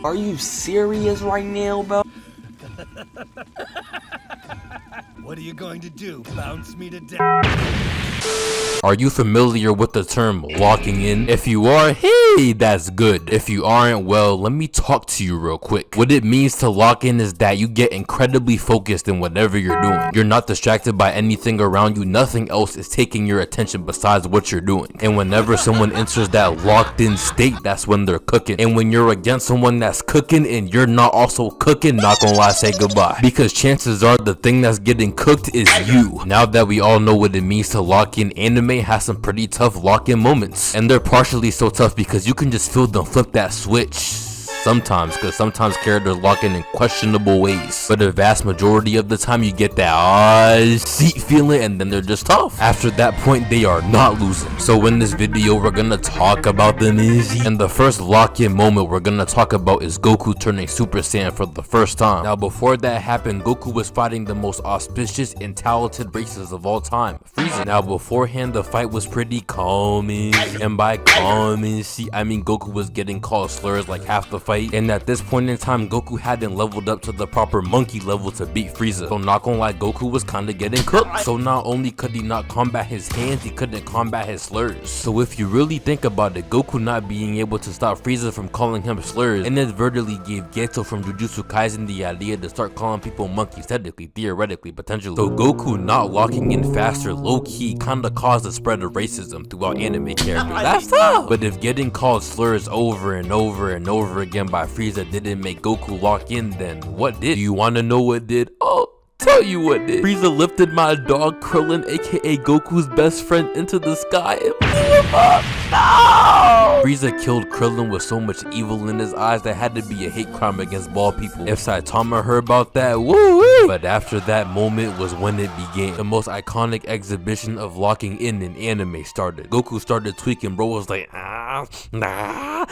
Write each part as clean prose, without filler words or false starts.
Are you serious right now, bro? What are you going to do? Bounce me to death? Are you familiar with the term locking in? If you are, hey, that's good. If you aren't, well, let me talk to you real quick. What it means to lock in is that you get incredibly focused in whatever you're doing. You're not distracted by anything around you. Nothing else is taking your attention besides what you're doing. And whenever someone enters that locked in state, that's when they're cooking. And when you're against someone that's cooking and you're not also cooking, not gonna lie, say goodbye. Because chances are the thing that's getting cooked is you. Now that we all know what it means to lock in, anime has some pretty tough lock-in moments, and they're partially so tough because you can just feel them flip that switch sometimes, because sometimes characters lock in questionable ways, but the vast majority of the time you get that seat feeling, and then they're just tough. After that point, they are not losing. So in this video, we're gonna talk about them easy, and the first lock-in moment we're gonna talk about is Goku turning Super Saiyan for the first time. Now before that happened, Goku was fighting the most auspicious and talented races of all time, Frieza. Now beforehand, the fight was pretty calm, and by calm, I mean Goku was getting called slurs like half the fight, and at this point in time, Goku hadn't leveled up to the proper monkey level to beat Frieza. So not gonna lie, Goku was kinda getting cooked. So not only could he not combat his hands, he couldn't combat his slurs. So if you really think about it, Goku not being able to stop Frieza from calling him slurs inadvertently gave Geto from Jujutsu Kaisen the idea to start calling people monkeys, technically, theoretically, potentially. So Goku not locking in faster low-key kinda caused the spread of racism throughout anime characters. That's tough! But if getting called slurs over and over and over again by Frieza didn't make Goku lock in, then what did? Do you wanna know what did? Oh, tell you what did. Frieza lifted my dog Krillin, aka Goku's best friend, into the sky and blew him up. No! Frieza killed Krillin with so much evil in his eyes that had to be a hate crime against bald people. If Saitama heard about that, woo-wee! But after that moment was when it began. The most iconic exhibition of locking in anime started. Goku started tweaking, bro was like, nah.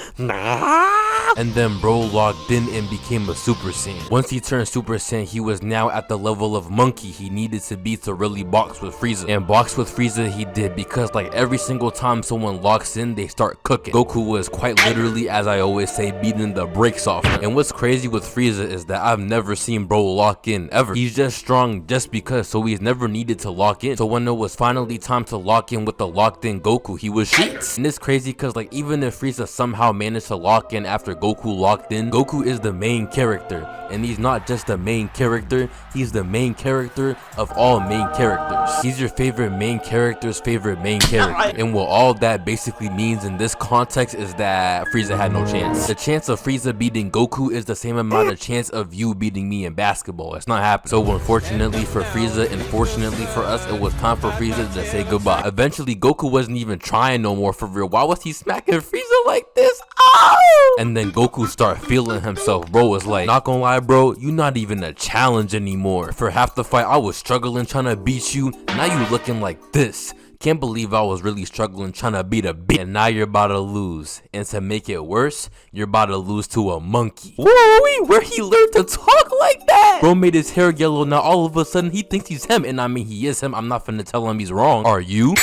And then bro locked in and became a Super Saiyan. Once he turned Super Saiyan, he was now at the level of monkey he needed to be to really box with Frieza. And box with Frieza he did, because like every single time someone locks in, they start cooking. Goku was quite literally, as I always say, beating the brakes off him. And what's crazy with Frieza is that I've never seen bro lock in ever. He's just strong just because, so he's never needed to lock in. So when it was finally time to lock in with the locked in Goku, he was sheets. And it's crazy because like even if Frieza somehow managed to lock in after Goku locked in, Goku is the main character. And he's not just the main character, he's the main character of all main characters. He's your favorite main character's favorite main character. And what all that basically means in this context is that Frieza had no chance. The chance of Frieza beating Goku is the same amount of chance of you beating me in basketball. It's not happening. So unfortunately for Frieza and fortunately for us, it was time for Frieza to say goodbye. Eventually Goku wasn't even trying no more, for real. Why was he smacking Frieza like this? Oh! And then Goku start feeling himself. Bro was like, not gonna lie bro, you not even a challenge anymore. For half the fight I was struggling trying to beat you, now you looking like this. Can't believe I was really struggling trying to beat a bitch, and now you're about to lose. And to make it worse, you're about to lose to a monkey. Whoa, where he learned to talk like that? Bro made his hair yellow, now all of a sudden he thinks he's him, and I mean he is him. I'm not finna tell him he's wrong. Are you?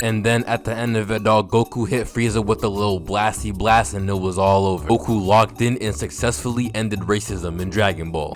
And then at the end of it all, Goku hit Frieza with a little blasty blast and it was all over. Goku locked in and successfully ended racism in Dragon Ball.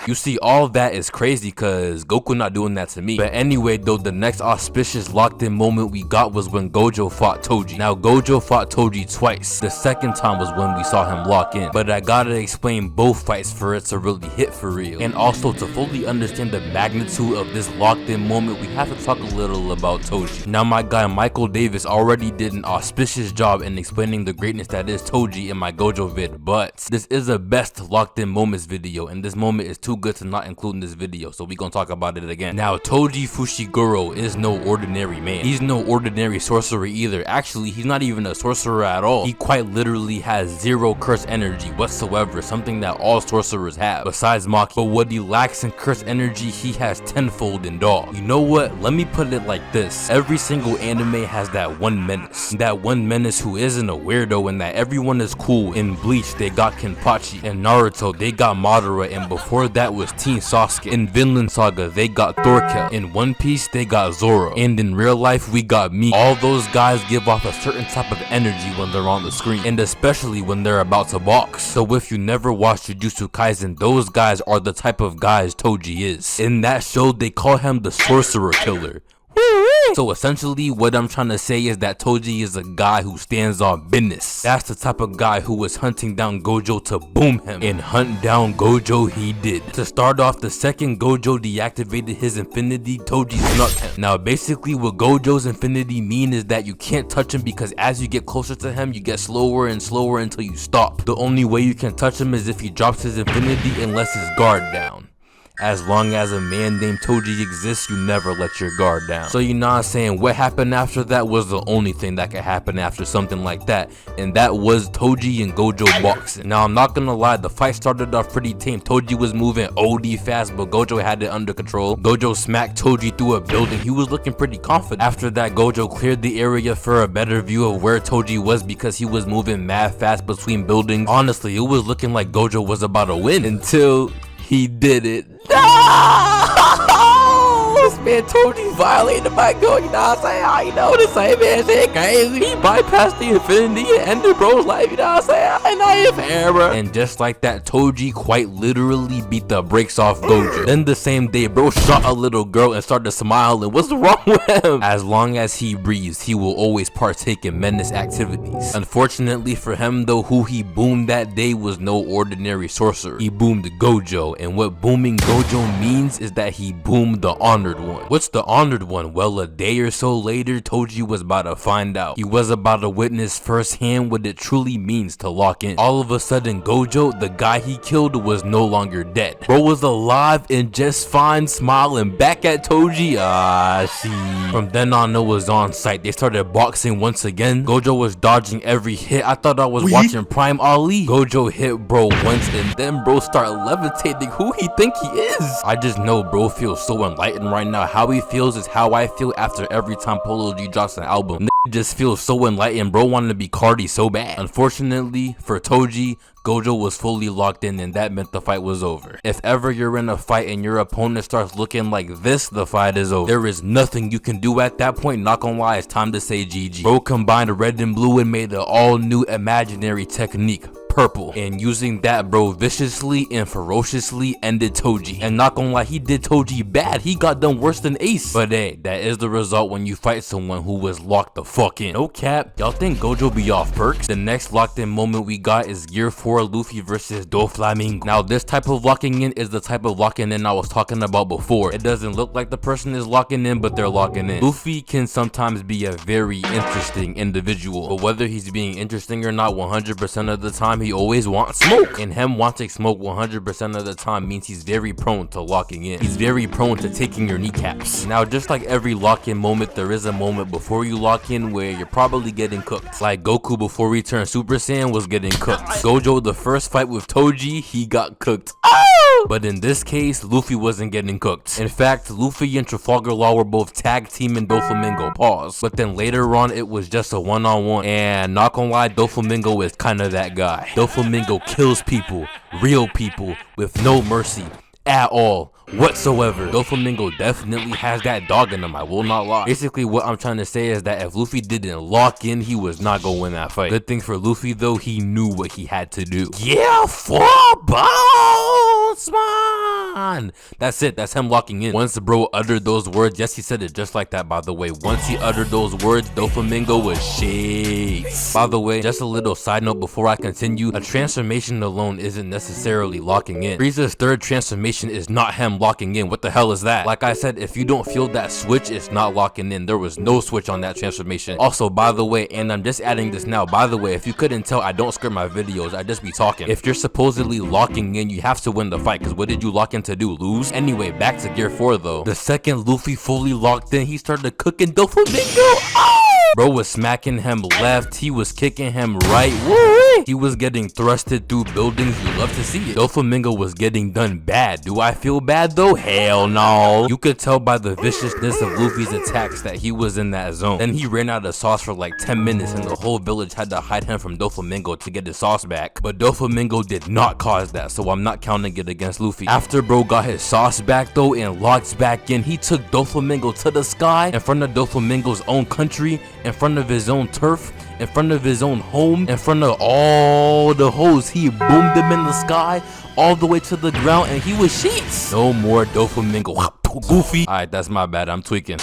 You see, all that is crazy because Goku not doing that to me. But anyway though, the next auspicious locked in moment we got was when Gojo fought Toji. Now Gojo fought Toji twice. The second time was when we saw him lock in. But I gotta explain both fights for it to really hit for real. And also to fully understand the magnitude of this locked in moment, we have to talk a little about Toji. Now my guy Michael Davis already did an auspicious job in explaining the greatness that is Toji in my Gojo vid. But this is a best locked in moments video, and this moment is too good to not include in this video, so we gonna talk about it again. Now Toji Fushiguro is no ordinary man. He's no ordinary sorcerer either. Actually, he's not even a sorcerer at all. He quite literally has zero curse energy whatsoever, something that all sorcerers have besides Maki. But what he lacks in curse energy, he has tenfold in dog. You know what, let me put it like this: every single anime has that one menace, who isn't a weirdo, and that everyone is cool. In Bleach they got Kenpachi, and Naruto they got Madara, and before that was Teen Sasuke. In Vinland Saga, they got Thorkel. In One Piece, they got Zoro. And in real life, we got me. All those guys give off a certain type of energy when they're on the screen, and especially when they're about to box. So if you never watched Jujutsu Kaisen, those guys are the type of guys Toji is. In that show, they call him the Sorcerer Killer. So essentially, what I'm trying to say is that Toji is a guy who stands on business. That's the type of guy who was hunting down Gojo to boom him. And hunt down Gojo he did. To start off, the second Gojo deactivated his infinity, Toji snuck him. Now basically what Gojo's infinity mean is that you can't touch him, because as you get closer to him, you get slower and slower until you stop. The only way you can touch him is if he drops his infinity and lets his guard down. As long as a man named Toji exists, you never let your guard down. So you know what I'm saying, what happened after that was the only thing that could happen after something like that, and that was Toji and Gojo boxing. Now I'm not gonna lie, the fight started off pretty tame. Toji was moving OD fast, but Gojo had it under control. Gojo smacked Toji through a building. He was looking pretty confident. After that, Gojo cleared the area for a better view of where Toji was, because he was moving mad fast between buildings. Honestly, it was looking like Gojo was about to win until he did it. This man Toji violated my goal, you know what I'm saying? How you know this same man shit crazy? He bypassed the infinity and ended bro's life, you know what I'm saying? I know you fair, bro. And just like that, Toji quite literally beat the brakes off Gojo. Then the same day, bro shot a little girl and started smiling. What's wrong with him? As long as he breathes, he will always partake in menace activities. Unfortunately for him though, who he boomed that day was no ordinary sorcerer. He boomed Gojo, and what booming Gojo means is that he boomed the honored one. What's the honored one? Well, a day or so later, Toji was about to find out. He was about to witness firsthand what it truly means to lock in. All of a sudden, Gojo, the guy he killed, was no longer dead. Bro was alive and just fine, smiling back at Toji. See. From then on, it was on site. They started boxing once again. Gojo was dodging every hit. I thought I was watching Prime Ali. Gojo hit bro once, and then bro started levitating. Who he think he is? I just know bro feels so enlightened right now. How he feels is how I feel after every time Polo G drops an album. Just feels so enlightened. Bro wanted to be Cardi so bad. Unfortunately for Toji, Gojo was fully locked in, and that meant the fight was over. If ever you're in a fight and your opponent starts looking like this, the fight is over. There is nothing you can do at that point. Not gonna lie, it's time to say GG. Bro combined red and blue and made an all new imaginary technique, purple, and using that, bro viciously and ferociously ended Toji. And not gonna lie, he did Toji bad. He got done worse than Ace. But hey, that is the result when you fight someone who was locked the fuck in. No cap, y'all think Gojo be off perks? The next locked in moment we got is Gear 4 Luffy versus doflamingo. Now this type of locking in is the type of locking in I was talking about before. It doesn't look like the person is locking in, but they're locking in. Luffy can sometimes be a very interesting individual, but whether he's being interesting or not, 100% of the time he always wants smoke, and him wanting smoke 100% of the time means he's very prone to locking in. He's very prone to taking your kneecaps. Now just like every lock-in moment, there is a moment before you lock in where you're probably getting cooked. Like Goku before he turned Super Saiyan was getting cooked. Gojo, the first fight with Toji, he got cooked. But in this case, Luffy wasn't getting cooked. In fact, Luffy and Trafalgar Law were both tag teaming doflamingo. Pause. But then later on, it was just a one-on-one. And not gonna lie, doflamingo is kind of that guy. Doflamingo kills people, real people, with no mercy at all whatsoever. Doflamingo definitely has that dog in him, I will not lie. Basically what I'm trying to say is that if Luffy didn't lock in, he was not gonna win that fight. Good thing for Luffy though, he knew what he had to do. Yeah, 4 bones, man. That's it, that's him locking in. Once bro uttered those words, yes, he said it just like that, by the way. Once he uttered those words, Doflamingo was shakes. By the way, just a little side note before I continue, a transformation alone isn't necessarily locking in. Frieza's third transformation is not him locking in. What the hell is that? Like I said, if you don't feel that switch, it's not locking in. There was no switch on that transformation. Also, by the way, and I'm just adding this now, by the way, if you couldn't tell, I don't script my videos, I just be talking. If you're supposedly locking in, you have to win the fight, because what did you lock in to do? Lose? Anyway, back to Gear 4 though. The second Luffy fully locked in, he started cooking Doflamingo. Oh! Bro was smacking him left, he was kicking him right. Woo! He was getting thrusted through buildings, you love to see it. Doflamingo was getting done bad. Do I feel bad though? Hell no. You could tell by the viciousness of Luffy's attacks that he was in that zone. Then he ran out of sauce for like 10 minutes and the whole village had to hide him from Doflamingo to get his sauce back. But Doflamingo did not cause that, so I'm not counting it against Luffy. After bro got his sauce back though and locked back in, he took Doflamingo to the sky in front of Doflamingo's own country, in front of his own turf, in front of his own home, in front of all the hoes. He boomed them in the sky all the way to the ground and he was sheets. No more Doflamingo. Goofy. Alright, that's my bad, I'm tweaking.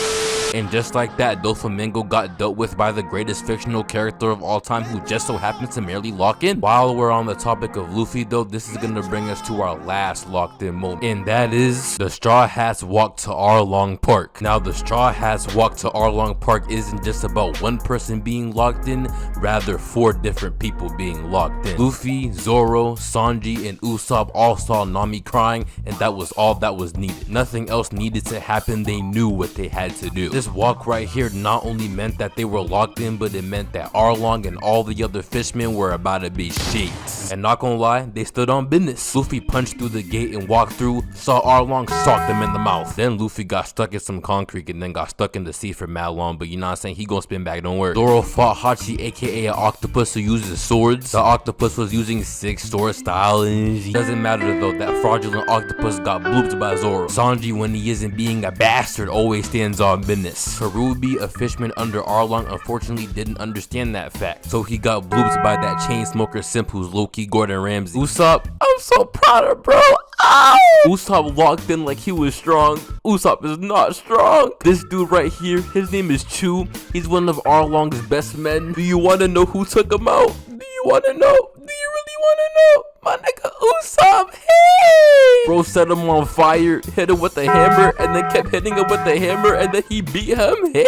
And just like that, Doflamingo got dealt with by the greatest fictional character of all time, who just so happens to merely lock in. While we're on the topic of Luffy though, this is gonna bring us to our last locked in moment, and that is the Straw Hats walk to Arlong Park. Now the Straw Hats walk to Arlong Park isn't just about one person being locked in, rather 4 different people being locked in. Luffy, Zoro, Sanji, and Usopp all saw Nami crying, and that was all that was needed. Nothing else needed to happen. They knew what they had to do. This walk right here not only meant that they were locked in, but it meant that Arlong and all the other fishmen were about to be sheets. And not gonna lie, they stood on business. Luffy punched through the gate and walked through, saw Arlong, socked him in the mouth. Then Luffy got stuck in some concrete and then got stuck in the sea for mad long, but you know what I'm saying, he gonna spin back, don't worry. Zoro fought Hachi, aka an octopus who uses swords. The octopus was using 6 sword style and doesn't matter though, that fraudulent octopus got blooped by Zoro. Sanji, when he isn't being a bastard, always stands on business. Karubi, a fishman under Arlong, unfortunately didn't understand that fact, so he got blooped by that chain smoker simp who's low-key Gordon Ramsay. Usopp, I'm so proud of bro. Ow! Usopp walked in like he was strong. Usopp is not strong. This dude right here, his name is Chu. He's one of Arlong's best men. Do you want to know who took him out? Do you want to know? Do you really want to know? My nigga Usopp, hey! Bro set him on fire, hit him with a hammer, and then kept hitting him with the hammer, and then he beat him, hey!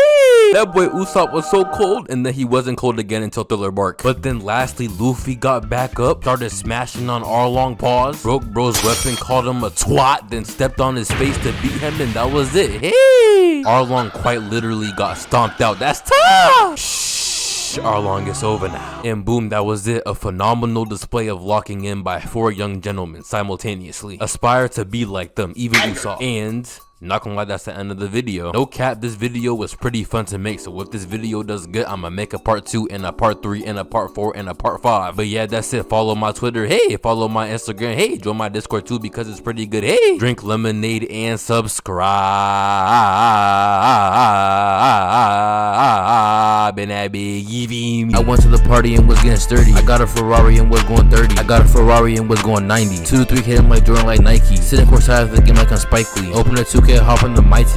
That boy Usopp was so cold, and then he wasn't cold again until Thriller Bark. But then lastly, Luffy got back up, started smashing on Arlong paws, broke bro's weapon, called him a twat, then stepped on his face to beat him, and that was it, hey! Arlong quite literally got stomped out. That's tough! Arlong, it's over now. And boom, that was it. A phenomenal display of locking in by 4 young gentlemen simultaneously. Aspire to be like them, even Usopp. And not gonna lie, that's the end of the video. No cap, this video was pretty fun to make, so if this video does good, I'ma make a part 2 and a part 3 and a part 4 and a part 5. But yeah, that's it. Follow my Twitter, hey, follow my Instagram, hey, join my Discord too because it's pretty good, hey, drink lemonade and subscribe. And that big EV. I went to the party and was getting sturdy. I got a Ferrari and was going 30. I got a Ferrari and was going 90. 2-3 hitting like Jordan like Nike. Sitting courtside of the game like I'm Spike Lee. Open a 2K, hop on the my team.